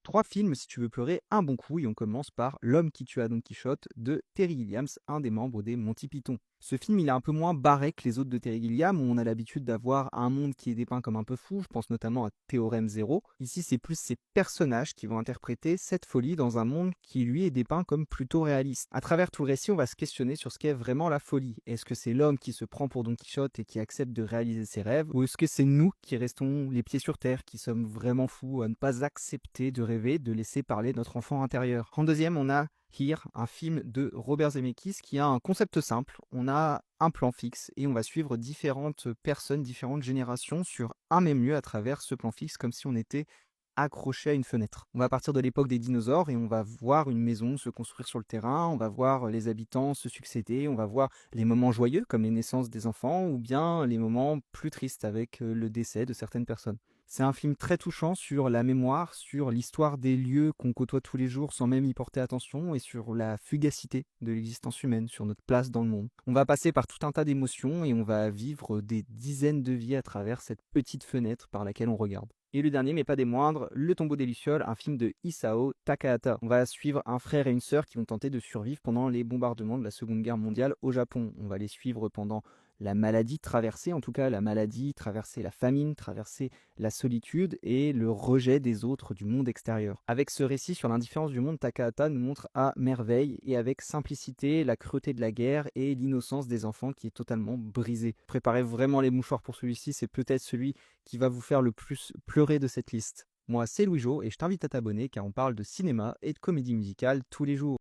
Trois films si tu veux pleurer un bon coup et on commence par L'homme qui tua Don Quichotte de Terry Gilliam, un des membres des Monty Python. Ce film, il est un peu moins barré que les autres de Terry Gilliam, où on a l'habitude d'avoir un monde qui est dépeint comme un peu fou, je pense notamment à Théorème Zéro. Ici, c'est plus ces personnages qui vont interpréter cette folie dans un monde qui, lui, est dépeint comme plutôt réaliste. À travers tout le récit, on va se questionner sur ce qu'est vraiment la folie. Est-ce que c'est l'homme qui se prend pour Don Quichotte et qui accepte de réaliser ses rêves, ou est-ce que c'est nous qui restons les pieds sur terre, qui sommes vraiment fous à ne pas accepter de rêver, de laisser parler notre enfant intérieur. En deuxième, on a Here, un film de Robert Zemeckis qui a un concept simple. On a un plan fixe et on va suivre différentes personnes, différentes générations sur un même lieu à travers ce plan fixe, comme si on était accroché à une fenêtre. On va partir de l'époque des dinosaures et on va voir une maison se construire sur le terrain, on va voir les habitants se succéder, on va voir les moments joyeux comme les naissances des enfants ou bien les moments plus tristes avec le décès de certaines personnes. C'est un film très touchant sur la mémoire, sur l'histoire des lieux qu'on côtoie tous les jours sans même y porter attention et sur la fugacité de l'existence humaine, sur notre place dans le monde. On va passer par tout un tas d'émotions et on va vivre des dizaines de vies à travers cette petite fenêtre par laquelle on regarde. Et le dernier, mais pas des moindres, Le Tombeau des Lucioles, un film de Isao Takahata. On va suivre un frère et une sœur qui vont tenter de survivre pendant les bombardements de la Seconde Guerre mondiale au Japon. On va les suivre pendant la maladie traversée, en tout cas la maladie, traverser la famine, traverser la solitude et le rejet des autres du monde extérieur. Avec ce récit sur l'indifférence du monde, Takahata nous montre à merveille et avec simplicité la cruauté de la guerre et l'innocence des enfants qui est totalement brisée. Préparez vraiment les mouchoirs pour celui-ci, c'est peut-être celui qui va vous faire le plus pleurer de cette liste. Moi, c'est Louis Jo et je t'invite à t'abonner car on parle de cinéma et de comédie musicale tous les jours.